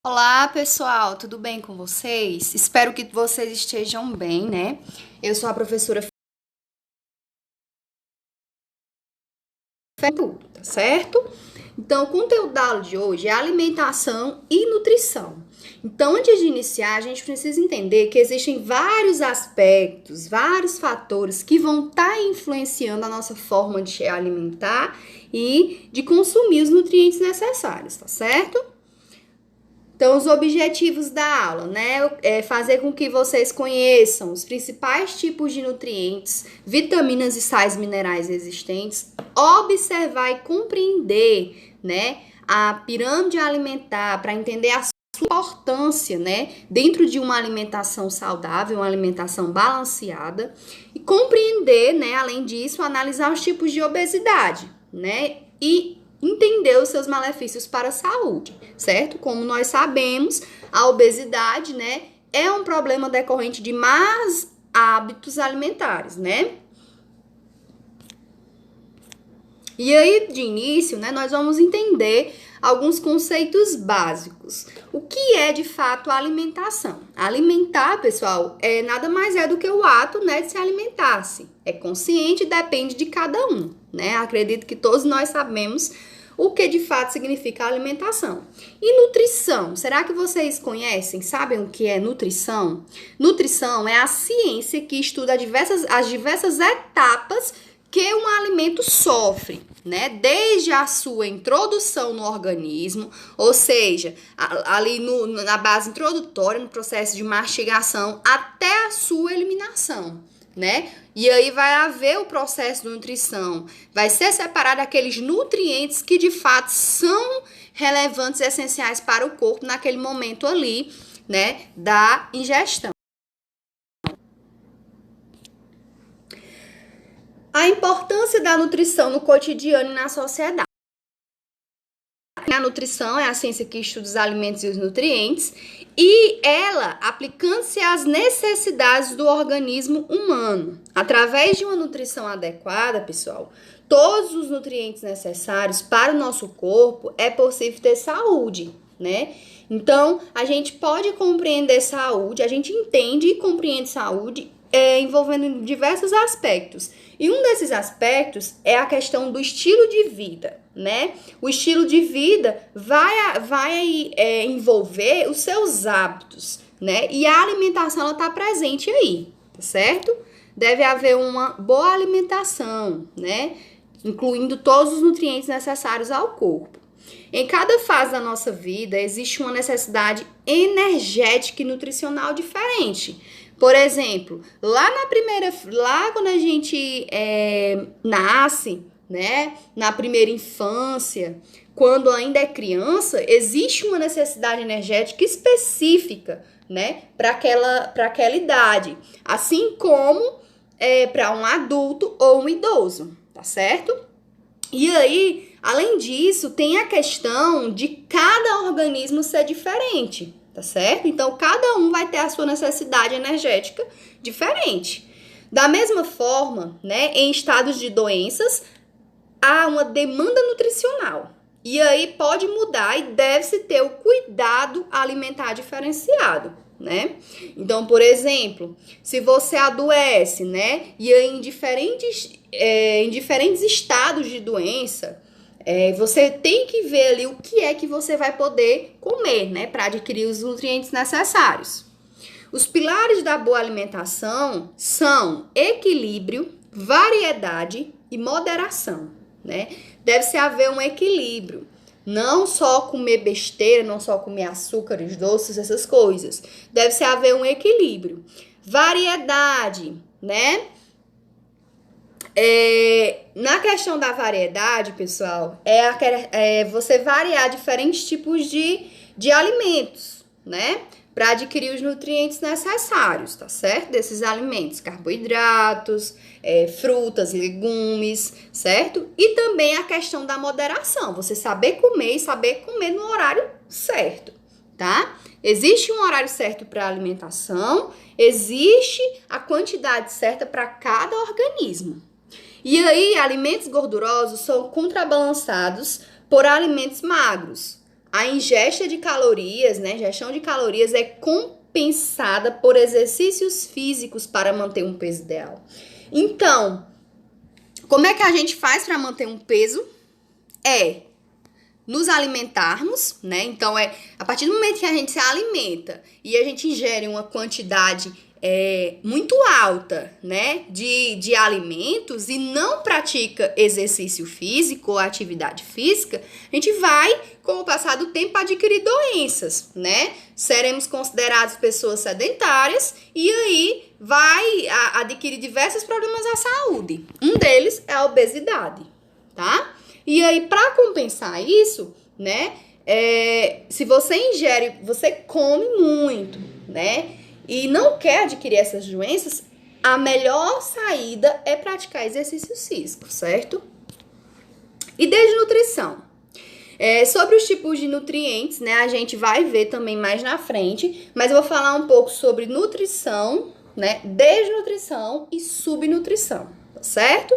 Olá, pessoal, tudo bem com vocês? Espero que vocês estejam bem, né? Eu sou a professora Fetu, tá certo? Então, o conteúdo da aula de hoje é alimentação e nutrição. Então, antes de iniciar, a gente precisa entender que existem vários aspectos, vários fatores que vão estar influenciando a nossa forma de alimentar e de consumir os nutrientes necessários, tá certo? Então, os objetivos da aula, né, é fazer com que vocês conheçam os principais tipos de nutrientes, vitaminas e sais minerais existentes, observar e compreender, né, a pirâmide alimentar para entender a sua importância, né, dentro de uma alimentação saudável, uma alimentação balanceada e compreender, né, além disso, analisar os tipos de obesidade, né, e entender os seus malefícios para a saúde, certo? Como nós sabemos, a obesidade, né, é um problema decorrente de más hábitos alimentares, né? E aí, de início, né, nós vamos entender alguns conceitos básicos. O que é, de fato, a alimentação? Alimentar, pessoal, nada mais é do que o ato, né, de se alimentar-se. É consciente e depende de cada um, né? Acredito que todos nós sabemos o que de fato significa alimentação. E nutrição? Será que vocês conhecem, sabem o que é nutrição? Nutrição é a ciência que estuda as diversas etapas que um alimento sofre, né? Desde a sua introdução no organismo, ou seja, ali na base introdutória, no processo de mastigação, até a sua eliminação, né? E aí vai haver o processo de nutrição, vai ser separado aqueles nutrientes que de fato são relevantes e essenciais para o corpo naquele momento ali, né, da ingestão. A importância da nutrição no cotidiano e na sociedade. A nutrição é a ciência que estuda os alimentos e os nutrientes e ela aplicando-se às necessidades do organismo humano. Através de uma nutrição adequada, pessoal, todos os nutrientes necessários para o nosso corpo é possível ter saúde, né? Então, a gente pode compreender saúde, a gente entende e compreende saúde envolvendo diversos aspectos. E um desses aspectos é a questão do estilo de vida, né? O estilo de vida vai envolver os seus hábitos, né? E a alimentação, ela tá presente aí, tá certo? Deve haver uma boa alimentação, né? Incluindo todos os nutrientes necessários ao corpo. Em cada fase da nossa vida, existe uma necessidade energética e nutricional diferente. Por exemplo, lá quando a gente nasce, né, na primeira infância, quando ainda é criança, existe uma necessidade energética específica, né, para aquela idade, assim como para um adulto ou um idoso, tá certo? E aí, além disso, tem a questão de cada organismo ser diferente, tá certo? Então, cada um vai ter a sua necessidade energética diferente. Da mesma forma, né, em estados de doenças, há uma demanda nutricional. E aí pode mudar e deve-se ter o cuidado alimentar diferenciado, né? Então, por exemplo, se você adoece, né, e aí em diferentes estados de doença, você tem que ver ali o que é que você vai poder comer, né, para adquirir os nutrientes necessários. Os pilares da boa alimentação são equilíbrio, variedade e moderação, né? Deve-se haver um equilíbrio. Não só comer besteira, não só comer açúcares, doces, essas coisas. Deve-se haver um equilíbrio. Variedade, né? Na questão da variedade, pessoal, você variar diferentes tipos de alimentos, né? Para adquirir os nutrientes necessários, tá certo? Desses alimentos, carboidratos, frutas, legumes, certo? E também a questão da moderação, você saber comer e saber comer no horário certo, tá? Existe um horário certo para a alimentação, existe a quantidade certa para cada organismo. E aí, alimentos gordurosos são contrabalançados por alimentos magros. a ingesta de calorias, né, ingestão de calorias é compensada por exercícios físicos para manter um peso ideal. Então, como é que a gente faz para manter um peso? É nos alimentarmos, né? Então, a partir do momento que a gente se alimenta e a gente ingere uma quantidade muito alta, né, de alimentos e não pratica exercício físico ou atividade física, a gente vai, com o passar do tempo, adquirir doenças, né? Seremos considerados pessoas sedentárias e aí vai adquirir diversos problemas à saúde. Um deles é a obesidade, tá? E aí, para compensar isso, né, se você ingere, você come muito, né, e não quer adquirir essas doenças, a melhor saída é praticar exercícios físicos, certo? E desnutrição. Sobre os tipos de nutrientes, né, a gente vai ver também mais na frente, mas eu vou falar um pouco sobre nutrição, né, desnutrição e subnutrição, tá certo?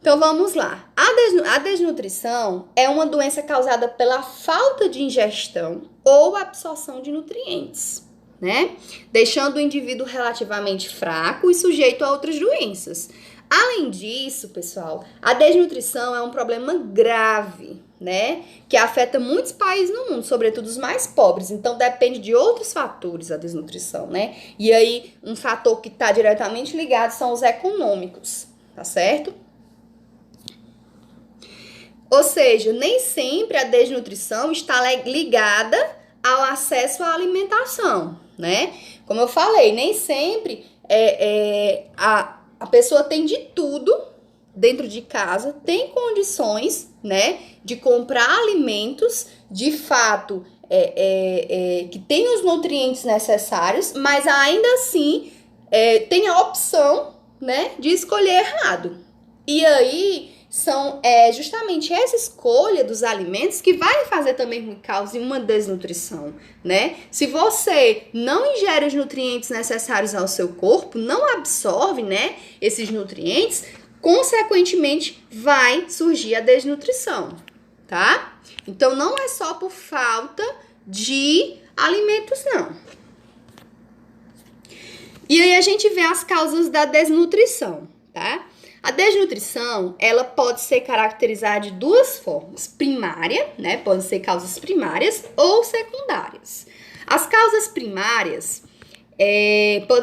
Então, vamos lá. A desnutrição é uma doença causada pela falta de ingestão ou absorção de nutrientes, né? Deixando o indivíduo relativamente fraco e sujeito a outras doenças. Além disso, pessoal, a desnutrição é um problema grave, né? Que afeta muitos países no mundo, sobretudo os mais pobres. Então, depende de outros fatores a desnutrição, né? E aí, um fator que está diretamente ligado são os econômicos, tá certo? Ou seja, nem sempre a desnutrição está ligada ao acesso à alimentação, né? Como eu falei, nem sempre a pessoa tem de tudo dentro de casa, tem condições, né, de comprar alimentos de fato que tem os nutrientes necessários, mas ainda assim tem a opção, né, de escolher errado. E aí são justamente essa escolha dos alimentos que vai fazer também com que cause uma desnutrição, né? Se você não ingere os nutrientes necessários ao seu corpo, não absorve, né, esses nutrientes, consequentemente vai surgir a desnutrição, tá? Então não é só por falta de alimentos, não. E aí a gente vê as causas da desnutrição, tá? A desnutrição, ela pode ser caracterizada de duas formas. Primária, né? Podem ser causas primárias ou secundárias. As causas primárias,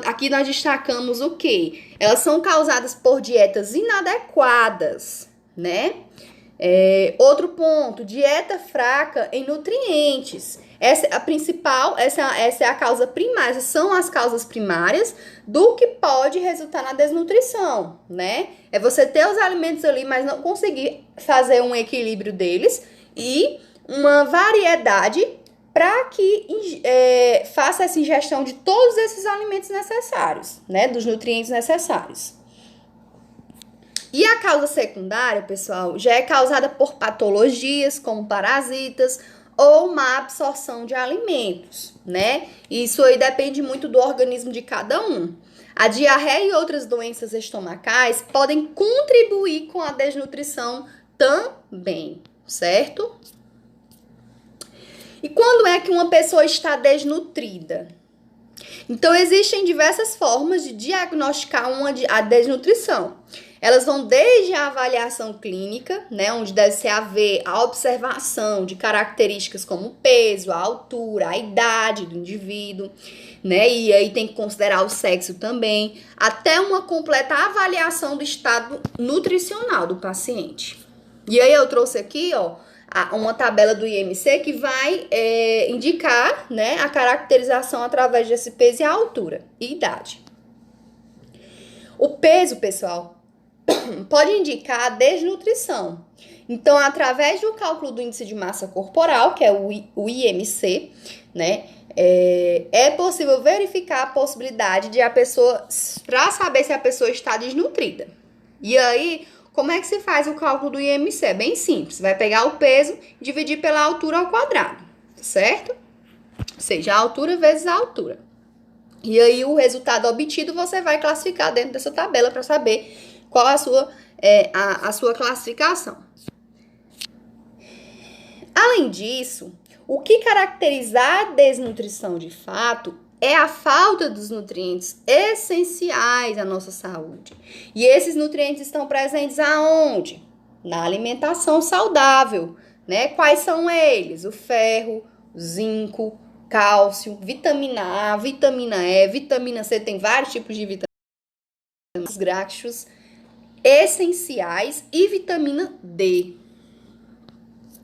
aqui nós destacamos o quê? Elas são causadas por dietas inadequadas, né? Outro ponto, dieta fraca em nutrientes. Essa é a principal, essa é a causa primária, essas são as causas primárias do que pode resultar na desnutrição, né? É você ter os alimentos ali, mas não conseguir fazer um equilíbrio deles e uma variedade para que faça essa ingestão de todos esses alimentos necessários, né? Dos nutrientes necessários. E a causa secundária, pessoal, já é causada por patologias como parasitas ou má absorção de alimentos, né? Isso aí depende muito do organismo de cada um. A diarreia e outras doenças estomacais podem contribuir com a desnutrição também, certo? E quando é que uma pessoa está desnutrida? Então, existem diversas formas de diagnosticar a desnutrição. Elas vão desde a avaliação clínica, né, onde deve ser a observação de características como o peso, a altura, a idade do indivíduo, né, e aí tem que considerar o sexo também, até uma completa avaliação do estado nutricional do paciente. E aí eu trouxe aqui, ó, uma tabela do IMC que vai indicar, né, a caracterização através desse peso e a altura e idade. O peso, pessoal, pode indicar a desnutrição. Então, através do cálculo do índice de massa corporal, que é o IMC, né, é possível verificar a possibilidade de a pessoa, para saber se a pessoa está desnutrida. E aí, como é que se faz o cálculo do IMC? É bem simples. Vai pegar o peso e dividir pela altura ao quadrado, certo? Ou seja, a altura vezes a altura. E aí, o resultado obtido você vai classificar dentro dessa tabela para saber qual a sua classificação. Além disso, O que caracteriza a desnutrição de fato é a falta dos nutrientes essenciais à nossa saúde. E esses nutrientes estão presentes aonde? Na alimentação saudável, né? Quais são eles? O ferro, o zinco, cálcio, vitamina A, vitamina E, vitamina C, tem vários tipos de vitaminas, graxos essenciais e vitamina D.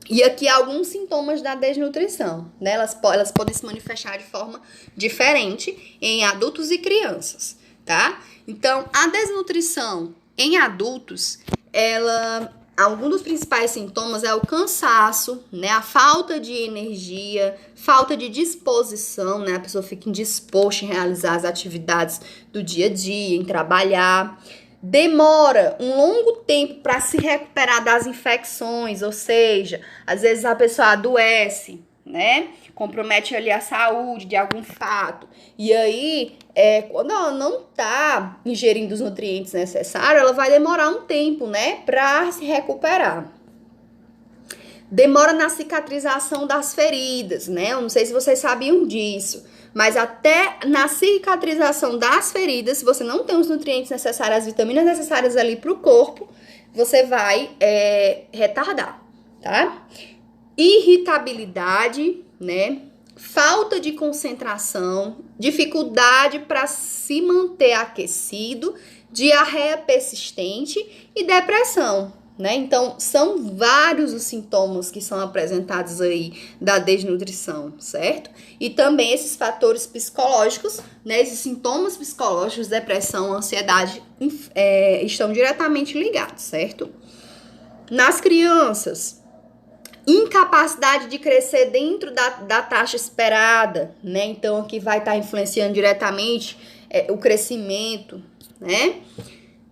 E aqui alguns sintomas da desnutrição, né? Elas podem se manifestar de forma diferente em adultos e crianças, tá? Então, a desnutrição em adultos, algum dos principais sintomas é o cansaço, né? A falta de energia, falta de disposição, né? A pessoa fica indisposta em realizar as atividades do dia a dia, em trabalhar. Demora um longo tempo para se recuperar das infecções, ou seja, às vezes a pessoa adoece, né? Compromete ali a saúde de algum fato. E aí, quando ela não tá ingerindo os nutrientes necessários, ela vai demorar um tempo, né, para se recuperar. Demora na cicatrização das feridas, né? Eu não sei se vocês sabiam disso, mas até na cicatrização das feridas, se você não tem os nutrientes necessários, as vitaminas necessárias ali para o corpo, você vai retardar, tá? Irritabilidade, né? Falta de concentração, dificuldade para se manter aquecido, diarreia persistente e depressão, né? Então, são vários os sintomas que são apresentados aí da desnutrição, certo? E também esses fatores psicológicos, né? Esses sintomas psicológicos, depressão, ansiedade, estão diretamente ligados, certo? Nas crianças, incapacidade de crescer dentro da taxa esperada, né? Então, aqui vai estar influenciando diretamente o crescimento, né?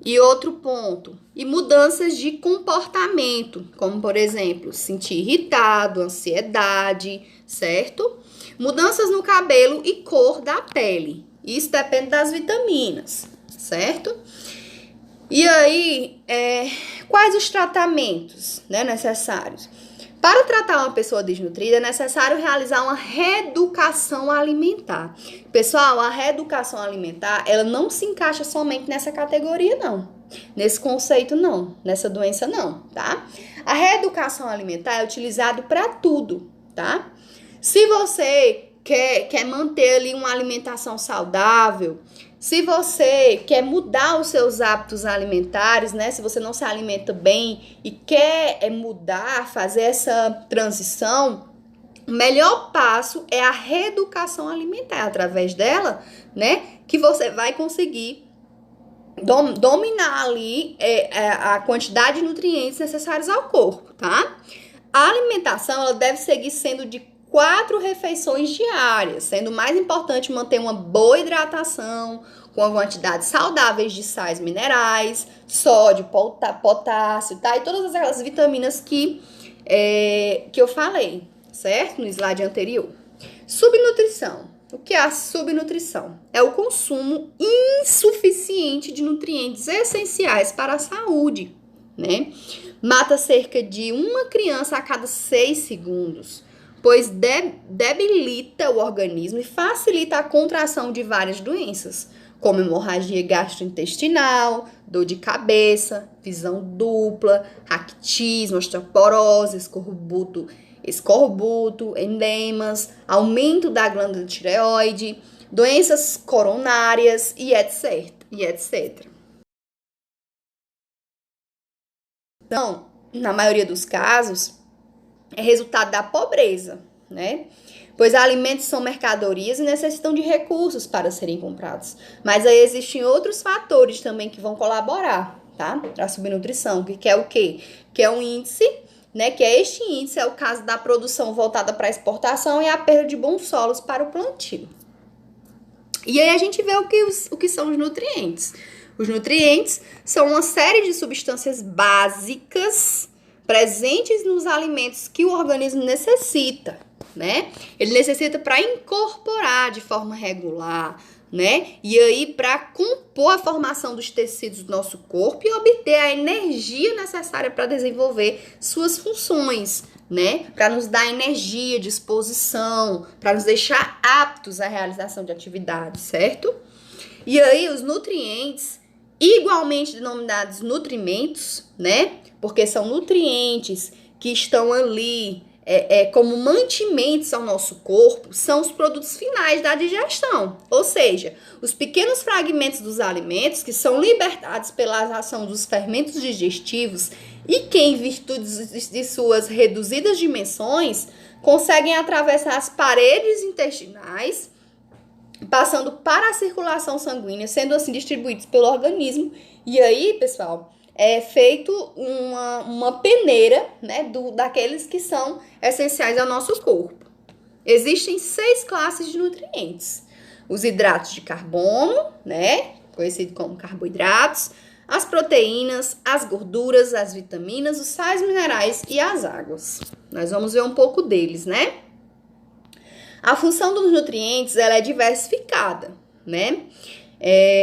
E outro ponto, e mudanças de comportamento, como, por exemplo, sentir irritado, ansiedade, certo? Mudanças no cabelo e cor da pele. Isso depende das vitaminas, certo? E aí, quais os tratamentos, né, necessários? Para tratar uma pessoa desnutrida, é necessário realizar uma reeducação alimentar. Pessoal, a reeducação alimentar, ela não se encaixa somente nessa categoria, não. Nesse conceito, não. Nessa doença, não, tá? A reeducação alimentar é utilizada para tudo, tá? Se você quer manter ali uma alimentação saudável, se você quer mudar os seus hábitos alimentares, né? Se você não se alimenta bem e quer mudar, fazer essa transição, o melhor passo é a reeducação alimentar. Através dela, né? Que você vai conseguir dominar ali a quantidade de nutrientes necessários ao corpo, tá? A alimentação, ela deve seguir sendo de 4 refeições diárias, sendo mais importante manter uma boa hidratação, com quantidades saudáveis de sais minerais, sódio, potássio, tá? E todas aquelas vitaminas que eu falei, certo? No slide anterior. Subnutrição. O que é a subnutrição? É o consumo insuficiente de nutrientes essenciais para a saúde, né? Mata cerca de uma criança a cada 6 segundos. Pois debilita o organismo e facilita a contração de várias doenças, como hemorragia gastrointestinal, dor de cabeça, visão dupla, raquitismo, osteoporose, escorbuto, endemas, aumento da glândula tireoide, doenças coronárias e etc. Então, na maioria dos casos, é resultado da pobreza, né? Pois alimentos são mercadorias e necessitam de recursos para serem comprados. Mas aí existem outros fatores também que vão colaborar, tá? Para a subnutrição, que é o quê? Que é um índice, né? Que este índice é o caso da produção voltada para a exportação e a perda de bons solos para o plantio. E aí a gente vê o que são os nutrientes. Os nutrientes são uma série de substâncias básicas presentes nos alimentos que o organismo necessita, né? Ele necessita para incorporar de forma regular né? E aí, para compor a formação dos tecidos do nosso corpo e obter a energia necessária para desenvolver suas funções, né? Para nos dar energia, disposição, para nos deixar aptos à realização de atividades, certo? E aí, os nutrientes, igualmente denominados nutrimentos, né? Porque são nutrientes que estão ali como mantimentos ao nosso corpo, são os produtos finais da digestão. Ou seja, os pequenos fragmentos dos alimentos que são libertados pela ação dos fermentos digestivos e que, em virtude de suas reduzidas dimensões, conseguem atravessar as paredes intestinais, passando para a circulação sanguínea, sendo assim distribuídos pelo organismo. E aí, pessoal, é feito uma peneira, né, daqueles que são essenciais ao nosso corpo. Existem 6 classes de nutrientes. Os hidratos de carbono, né, conhecido como carboidratos, as proteínas, as gorduras, as vitaminas, os sais minerais e as águas. Nós vamos ver um pouco deles, né? A função dos nutrientes, ela é diversificada, né?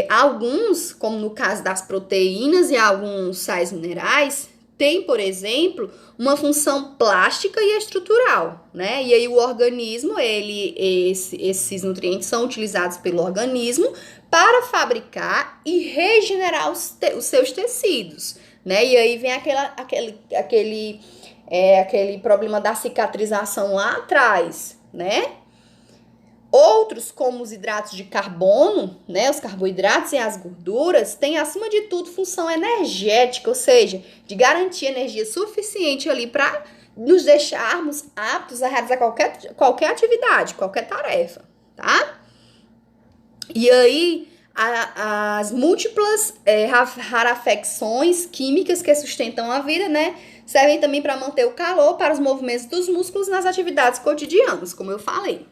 Alguns, como no caso das proteínas e alguns sais minerais, tem, por exemplo, uma função plástica e estrutural, né? E aí o organismo, esses nutrientes são utilizados pelo organismo para fabricar e regenerar os seus tecidos, né? E aí vem aquele problema da cicatrização lá atrás, né? Outros, como os hidratos de carbono, né, os carboidratos e as gorduras, têm, acima de tudo, função energética, ou seja, de garantir energia suficiente ali para nos deixarmos aptos a realizar qualquer atividade, qualquer tarefa, tá? E aí, as múltiplas rarefacções químicas que sustentam a vida, né, servem também para manter o calor para os movimentos dos músculos nas atividades cotidianas, como eu falei.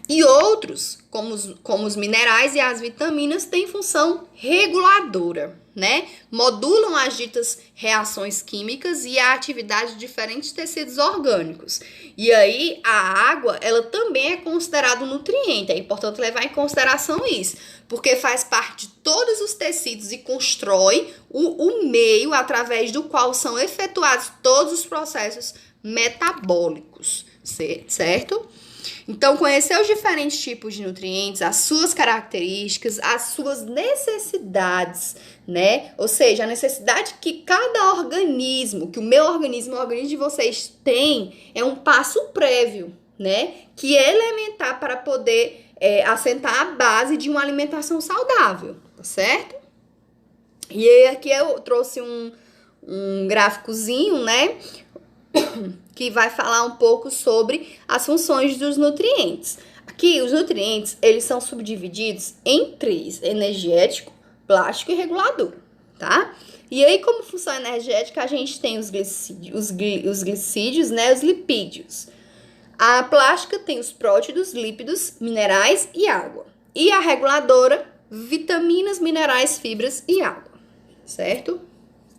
E outros, como os minerais e as vitaminas, têm função reguladora, né? Modulam as ditas reações químicas e a atividade de diferentes tecidos orgânicos. E aí, a água, ela também é considerada um nutriente. É importante levar em consideração isso, porque faz parte de todos os tecidos e constrói o meio através do qual são efetuados todos os processos metabólicos, certo? Então, conhecer os diferentes tipos de nutrientes, as suas características, as suas necessidades, né? Ou seja, a necessidade que cada organismo, que o meu organismo, o organismo de vocês tem, é um passo prévio, né? Que é elementar para poder assentar a base de uma alimentação saudável, tá certo? E aí aqui eu trouxe um gráficozinho, né? Que vai falar um pouco sobre as funções dos nutrientes. Aqui, os nutrientes, eles são subdivididos em 3, energético, plástico e regulador, tá? E aí, como função energética, a gente tem os glicídios, né, os lipídios. A plástica tem os prótidos, lípidos, minerais e água. E a reguladora, vitaminas, minerais, fibras e água, certo?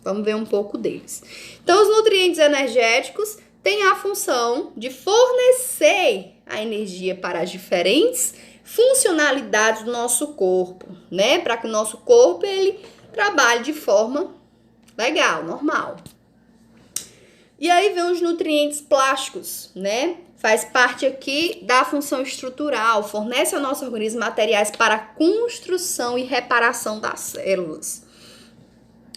Vamos ver um pouco deles. Então, os nutrientes energéticos têm a função de fornecer a energia para as diferentes funcionalidades do nosso corpo, né? Para que o nosso corpo ele trabalhe de forma legal, normal. E aí vem os nutrientes plásticos, né? Faz parte aqui da função estrutural, fornece ao nosso organismo materiais para a construção e reparação das células.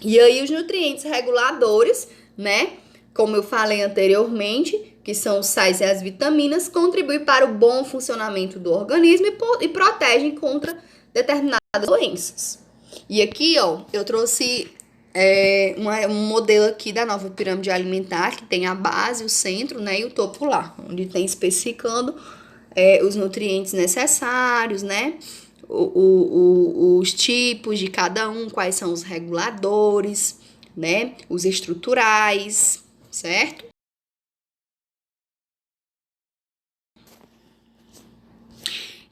E aí os nutrientes reguladores, né, como eu falei anteriormente, que são os sais e as vitaminas, contribuem para o bom funcionamento do organismo e protegem contra determinadas doenças. E aqui, ó, eu trouxe um modelo aqui da nova pirâmide alimentar, que tem a base, o centro, né, e o topo lá, onde tem especificando os nutrientes necessários, né, os tipos de cada um, quais são os reguladores, né? Os estruturais, certo?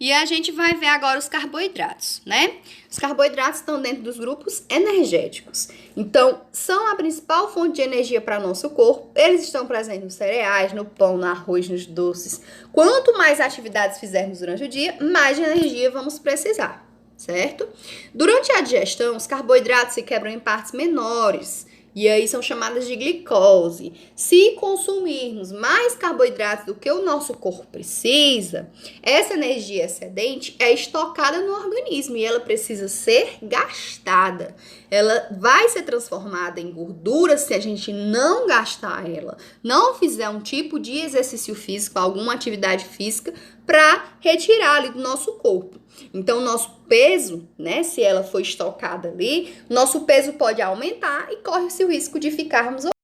E a gente vai ver agora os carboidratos, né? Os carboidratos estão dentro dos grupos energéticos. Então, são a principal fonte de energia para o nosso corpo. Eles estão presentes nos cereais, no pão, no arroz, nos doces. Quanto mais atividades fizermos durante o dia, mais de energia vamos precisar, certo? Durante a digestão, os carboidratos se quebram em partes menores. E aí são chamadas de glicose. Se consumirmos mais carboidratos do que o nosso corpo precisa, essa energia excedente é estocada no organismo e ela precisa ser gastada. Ela vai ser transformada em gordura se a gente não gastar ela, não fizer um tipo de exercício físico, alguma atividade física para retirar ali do nosso corpo. Então, o nosso peso, né, se ela for estocada ali, nosso peso pode aumentar e corre-se o risco de ficarmos obesos.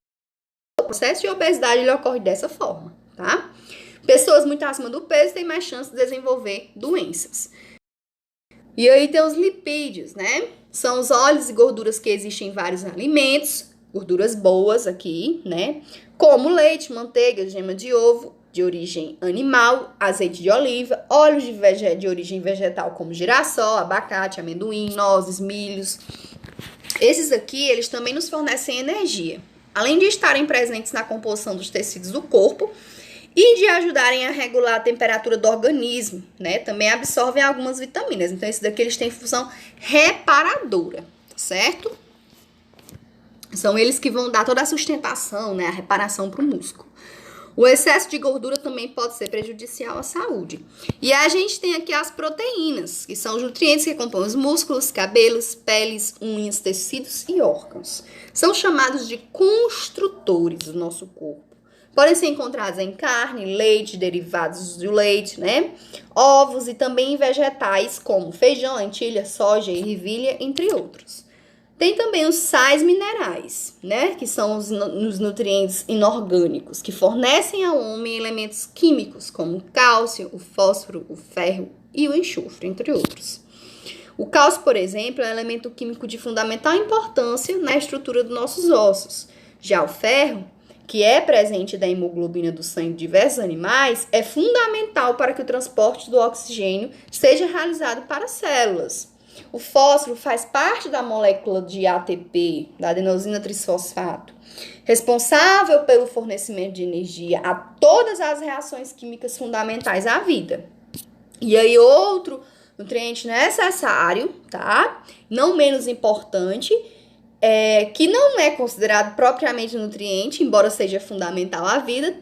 O processo de obesidade ele ocorre dessa forma, tá? Pessoas muito acima do peso têm mais chance de desenvolver doenças. E aí tem os lipídios, né? São os óleos e gorduras que existem em vários alimentos, gorduras boas aqui, né? Como leite, manteiga, gema de ovo, de origem animal, azeite de oliva, óleos de origem vegetal como girassol, abacate, amendoim, nozes, milhos. Esses aqui, eles também nos fornecem energia. Além de estarem presentes na composição dos tecidos do corpo e de ajudarem a regular a temperatura do organismo, né? Também absorvem algumas vitaminas. Então, esses daqui, eles têm função reparadora, certo? São eles que vão dar toda a sustentação, né? A reparação para o músculo. O excesso de gordura também pode ser prejudicial à saúde. E a gente tem aqui as proteínas, que são os nutrientes que compõem os músculos, cabelos, peles, unhas, tecidos e órgãos. São chamados de construtores do nosso corpo. Podem ser encontrados em carne, leite, derivados do leite, né? Ovos e também em vegetais como feijão, lentilha, soja, ervilha, entre outros. Tem também os sais minerais, né? Que são os nutrientes inorgânicos, que fornecem ao homem elementos químicos, como o cálcio, o fósforo, o ferro e o enxofre, entre outros. O cálcio, por exemplo, é um elemento químico de fundamental importância na estrutura dos nossos ossos. Já o ferro, que é presente da hemoglobina do sangue de diversos animais, é fundamental para que o transporte do oxigênio seja realizado para as células. O fósforo faz parte da molécula de ATP, da adenosina trisfosfato, responsável pelo fornecimento de energia a todas as reações químicas fundamentais à vida. E aí, outro nutriente necessário, tá? Não menos importante, que não é considerado propriamente nutriente, embora seja fundamental à vida,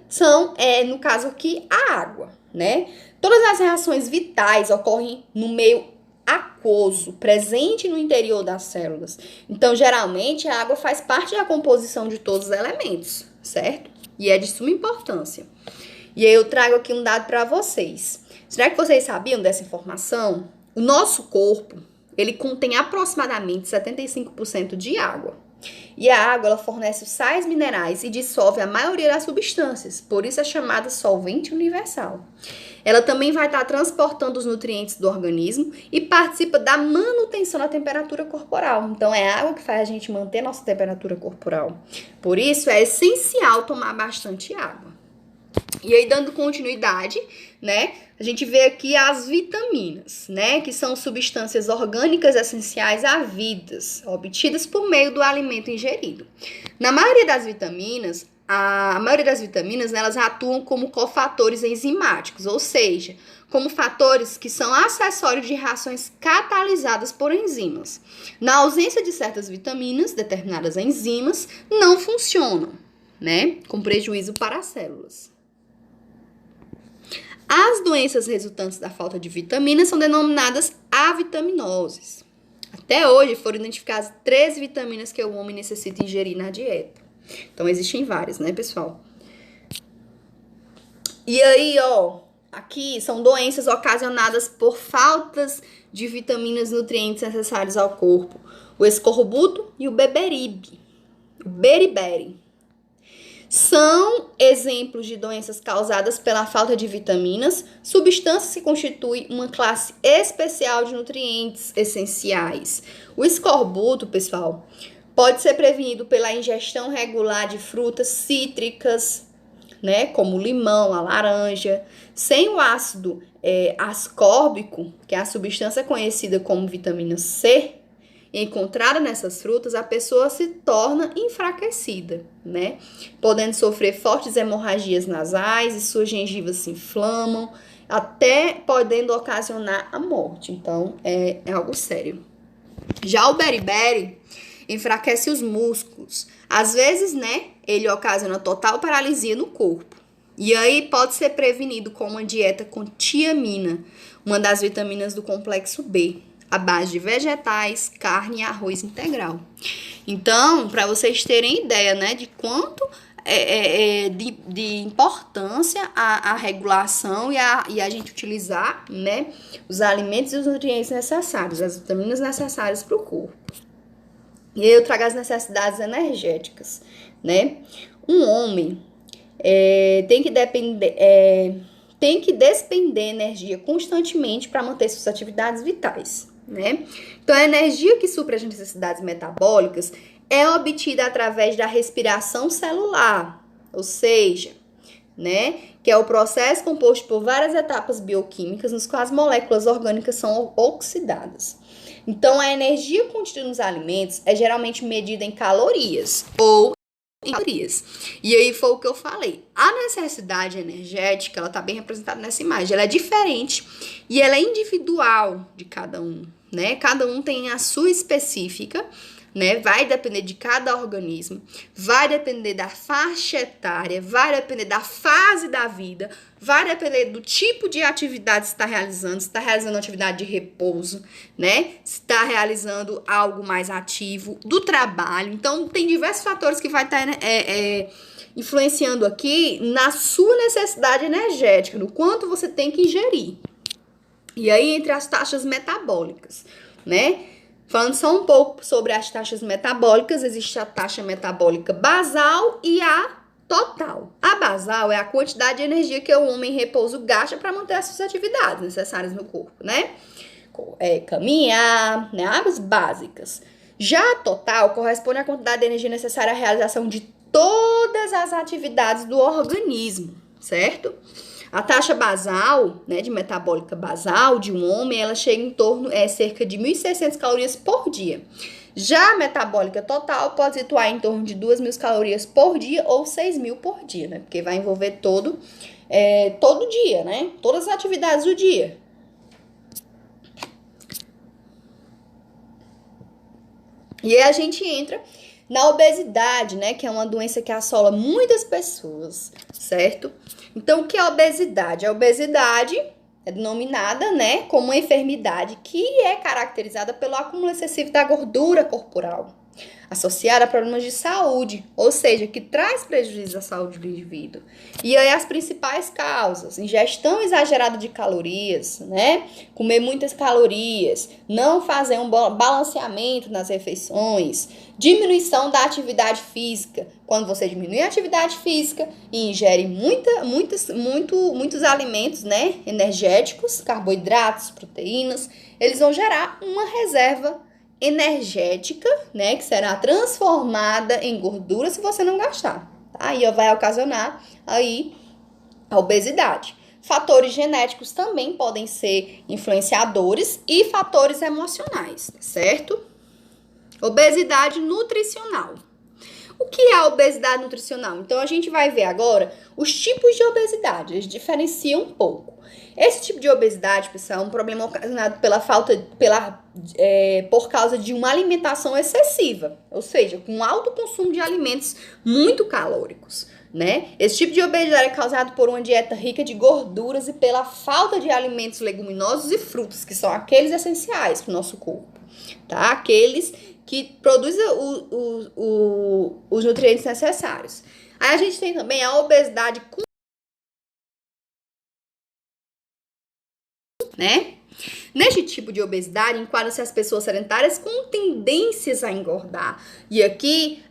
no caso aqui, a água, né? Todas as reações vitais ocorrem no meio aquoso, presente no interior das células. Então, geralmente, a água faz parte da composição de todos os elementos, certo? E é de suma importância. E aí eu trago aqui um dado para vocês. Será que vocês sabiam dessa informação? O nosso corpo, ele contém aproximadamente 75% de água. E a água, ela fornece os sais minerais e dissolve a maioria das substâncias. Por isso é chamada solvente universal. Ela também vai estar transportando os nutrientes do organismo e participa da manutenção da temperatura corporal. Então, é a água que faz a gente manter a nossa temperatura corporal. Por isso, é essencial tomar bastante água. E aí, dando continuidade, né, a gente vê aqui as vitaminas, né, que são substâncias orgânicas essenciais à vida, obtidas por meio do alimento ingerido. Na maioria das vitaminas, elas atuam como cofatores enzimáticos, ou seja, como fatores que são acessórios de reações catalisadas por enzimas. Na ausência de certas vitaminas, determinadas enzimas não funcionam, né, com prejuízo para as células. As doenças resultantes da falta de vitaminas são denominadas avitaminoses. Até hoje foram identificadas 13 vitaminas que o homem necessita ingerir na dieta. Então, existem várias, né, pessoal? E aí, aqui são doenças ocasionadas por faltas de vitaminas e nutrientes necessários ao corpo. O escorbuto e o beriberi. São exemplos de doenças causadas pela falta de vitaminas, substâncias que constituem uma classe especial de nutrientes essenciais. O escorbuto, pessoal, pode ser prevenido pela ingestão regular de frutas cítricas, né, como o limão, a laranja. Sem o ácido ascórbico, que é a substância conhecida como vitamina C, encontrada nessas frutas, a pessoa se torna enfraquecida, né? Podendo sofrer fortes hemorragias nasais e suas gengivas se inflamam, até podendo ocasionar a morte. Então, é algo sério. Já o beriberi enfraquece os músculos. Às vezes, né, ele ocasiona total paralisia no corpo. E aí pode ser prevenido com uma dieta com tiamina, uma das vitaminas do complexo B, à base de vegetais, carne e arroz integral. Então, para vocês terem ideia, né, de quanto de importância a regulação e a gente utilizar, né, os alimentos e os nutrientes necessários, as vitaminas necessárias para o corpo. E aí eu trago as necessidades energéticas, né? Um homem tem que despender energia constantemente para manter suas atividades vitais, né? Então, a energia que supre as necessidades metabólicas é obtida através da respiração celular, ou seja, né, que é o processo composto por várias etapas bioquímicas nos quais moléculas orgânicas são oxidadas. Então, a energia contida nos alimentos é geralmente medida em calorias ou em calorias. E aí foi o que eu falei. A necessidade energética, ela tá bem representada nessa imagem. Ela é diferente e ela é individual de cada um, né? Cada um tem a sua específica, né? Vai depender de cada organismo, vai depender da faixa etária, vai depender da fase da vida, vai depender do tipo de atividade que você está realizando, se está realizando atividade de repouso, né? Se está realizando algo mais ativo, do trabalho. Então, tem diversos fatores que vai estar influenciando aqui na sua necessidade energética, no quanto você tem que ingerir. E aí, entre as taxas metabólicas, né? Falando só um pouco sobre as taxas metabólicas, existe a taxa metabólica basal e a total. A basal é a quantidade de energia que o homem em repouso gasta para manter as suas atividades necessárias no corpo, né? Caminhar, né? Áreas básicas. Já a total corresponde à quantidade de energia necessária à realização de todas as atividades do organismo, certo? A taxa basal, né, de metabólica basal de um homem, ela chega em torno, cerca de 1.600 calorias por dia. Já a metabólica total pode situar em torno de 2.000 calorias por dia ou 6.000 por dia, né? Porque vai envolver todo dia, né? Todas as atividades do dia. E aí a gente entra na obesidade, né? Que é uma doença que assola muitas pessoas, certo? Então, o que é a obesidade? A obesidade é denominada, né, como uma enfermidade que é caracterizada pelo acúmulo excessivo da gordura corporal, associada a problemas de saúde, ou seja, que traz prejuízo à saúde do indivíduo. E aí as principais causas: ingestão exagerada de calorias, né? Comer muitas calorias, não fazer um balanceamento nas refeições, diminuição da atividade física. Quando você diminui a atividade física e ingere muitos alimentos, né, energéticos, carboidratos, proteínas, eles vão gerar uma reserva energética, né, que será transformada em gordura se você não gastar. Aí vai ocasionar aí a obesidade. Fatores genéticos também podem ser influenciadores e fatores emocionais, certo? Obesidade nutricional. O que é a obesidade nutricional? Então, a gente vai ver agora os tipos de obesidade. Eles diferenciam um pouco. Esse tipo de obesidade, pessoal, é um problema ocasionado por causa de uma alimentação excessiva. Ou seja, com alto consumo de alimentos muito calóricos, né? Esse tipo de obesidade é causado por uma dieta rica de gorduras e pela falta de alimentos leguminosos e frutos, que são aqueles essenciais para o nosso corpo, tá? Aqueles que produzem os nutrientes necessários. Aí a gente tem também a obesidade, né? Neste tipo de obesidade, enquadram-se as pessoas sedentárias com tendências a engordar. E aqui,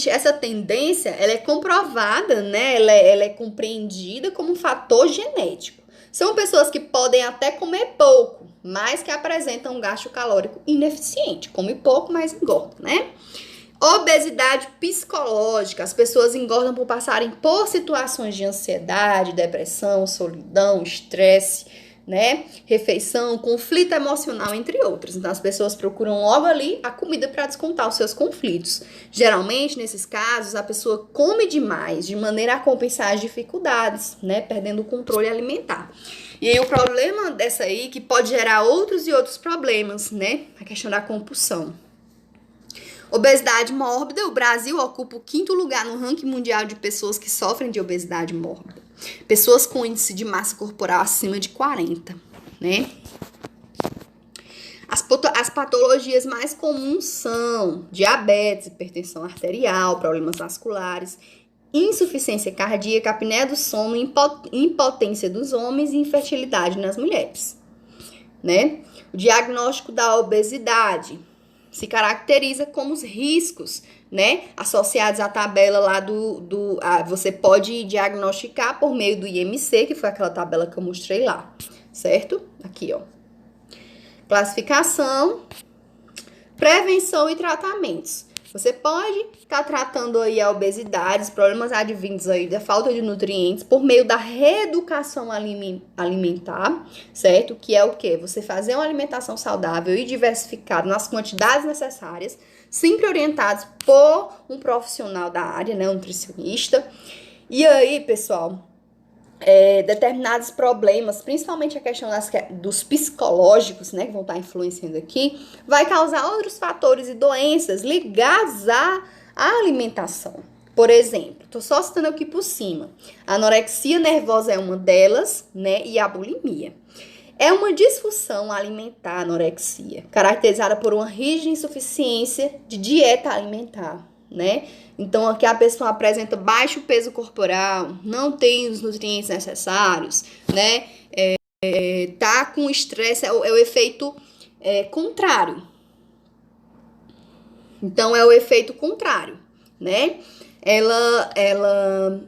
essa tendência, ela é comprovada, né? Ela é compreendida como um fator genético. São pessoas que podem até comer pouco, mas que apresentam um gasto calórico ineficiente. Come pouco, mas engorda, né? Obesidade psicológica. As pessoas engordam por passarem por situações de ansiedade, depressão, solidão, estresse, né? Refeição, conflito emocional, entre outros. Então, as pessoas procuram logo ali a comida para descontar os seus conflitos. Geralmente, nesses casos, a pessoa come demais, de maneira a compensar as dificuldades, né? Perdendo o controle alimentar. E aí, o problema dessa aí, que pode gerar outros e outros problemas, né? A questão da compulsão. Obesidade mórbida, o Brasil ocupa o 5º lugar no ranking mundial de pessoas que sofrem de obesidade mórbida. Pessoas com índice de massa corporal acima de 40, né? As patologias mais comuns são diabetes, hipertensão arterial, problemas vasculares, insuficiência cardíaca, apneia do sono, impotência dos homens e infertilidade nas mulheres, né? O diagnóstico da obesidade se caracteriza como os riscos, né, associados à tabela lá você pode diagnosticar por meio do IMC, que foi aquela tabela que eu mostrei lá, certo? Aqui, ó. Classificação, prevenção e tratamentos. Você pode estar tratando aí a obesidade, os problemas advindos aí da falta de nutrientes por meio da reeducação alimentar, certo? Que é o quê? Você fazer uma alimentação saudável e diversificada nas quantidades necessárias, sempre orientados por um profissional da área, né? Um nutricionista. E aí, pessoal, determinados problemas, principalmente a questão dos psicológicos, né, que vão estar influenciando aqui, vai causar outros fatores e doenças ligados à alimentação. Por exemplo, tô só citando aqui por cima, a anorexia nervosa é uma delas, né, e a bulimia. É uma disfunção alimentar, a anorexia, caracterizada por uma rígida insuficiência de dieta alimentar, né? Então, aqui a pessoa apresenta baixo peso corporal, não tem os nutrientes necessários, né? Tá com estresse, é o efeito contrário. Então, é o efeito contrário, né? Ela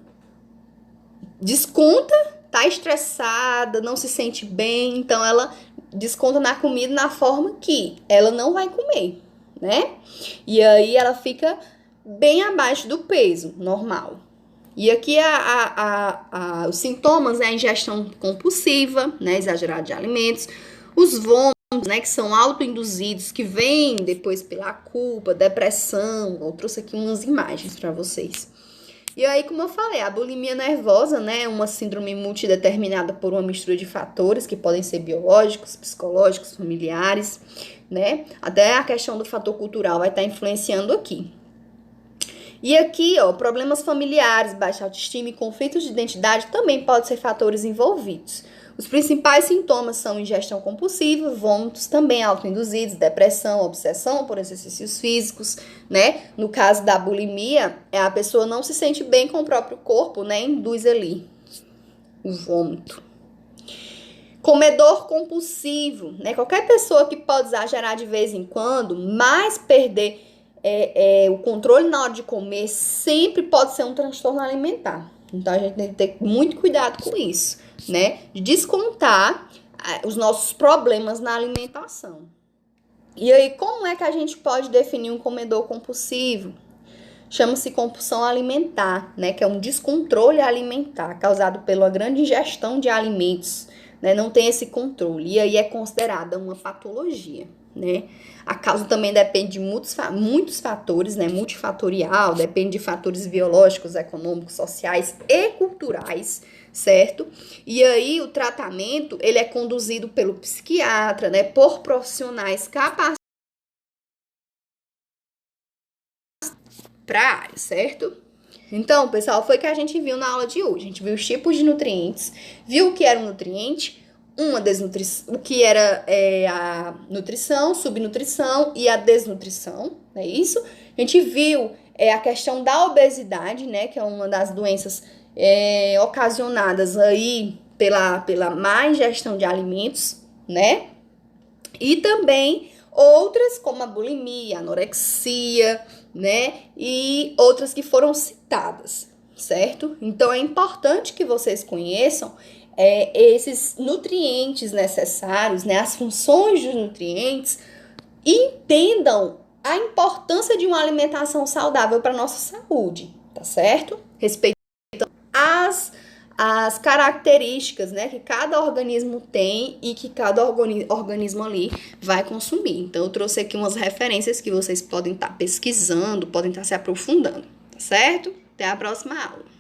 desconta, tá estressada, não se sente bem, então ela desconta na comida na forma que ela não vai comer, né? E aí ela fica bem abaixo do peso normal. E aqui os sintomas, né? A ingestão compulsiva, né? Exagerada de alimentos, os vômitos, né? Que são autoinduzidos, que vêm depois pela culpa, depressão. Eu trouxe aqui umas imagens para vocês. E aí, como eu falei, a bulimia nervosa, né? É uma síndrome multideterminada por uma mistura de fatores que podem ser biológicos, psicológicos, familiares, né? Até a questão do fator cultural vai estar influenciando aqui. E aqui, ó, problemas familiares, baixa autoestima e conflitos de identidade também podem ser fatores envolvidos. Os principais sintomas são ingestão compulsiva, vômitos também autoinduzidos, depressão, obsessão por exercícios físicos, né? No caso da bulimia, a pessoa não se sente bem com o próprio corpo, né? Induz ali o vômito. Comedor compulsivo, né? Qualquer pessoa que pode exagerar de vez em quando, mas perder o controle na hora de comer sempre pode ser um transtorno alimentar. Então, a gente tem que ter muito cuidado com isso, né? De descontar os nossos problemas na alimentação. E aí, como é que a gente pode definir um comedor compulsivo? Chama-se compulsão alimentar, né? Que é um descontrole alimentar causado pela grande ingestão de alimentos, né? Não tem esse controle. E aí é considerada uma patologia, né? A causa também depende de muitos fatores, né? Multifatorial, depende de fatores biológicos, econômicos, sociais e culturais, certo? E aí o tratamento, ele é conduzido pelo psiquiatra, né? Por profissionais capacitados para a área, certo? Então, pessoal, foi o que a gente viu na aula de hoje. A gente viu os tipos de nutrientes, viu o que era um nutriente, o que era a nutrição, subnutrição e a desnutrição, não é isso? A gente viu a questão da obesidade, né, que é uma das doenças ocasionadas aí pela má ingestão de alimentos, né? E também outras como a bulimia, a anorexia, né? E outras que foram citadas, certo? Então é importante que vocês conheçam esses nutrientes necessários, né? As funções dos nutrientes, e entendam a importância de uma alimentação saudável para a nossa saúde, tá certo? Respeitando as características, né, que cada organismo tem e que cada organismo ali vai consumir. Então, eu trouxe aqui umas referências que vocês podem estar pesquisando, podem estar se aprofundando, tá certo? Até a próxima aula.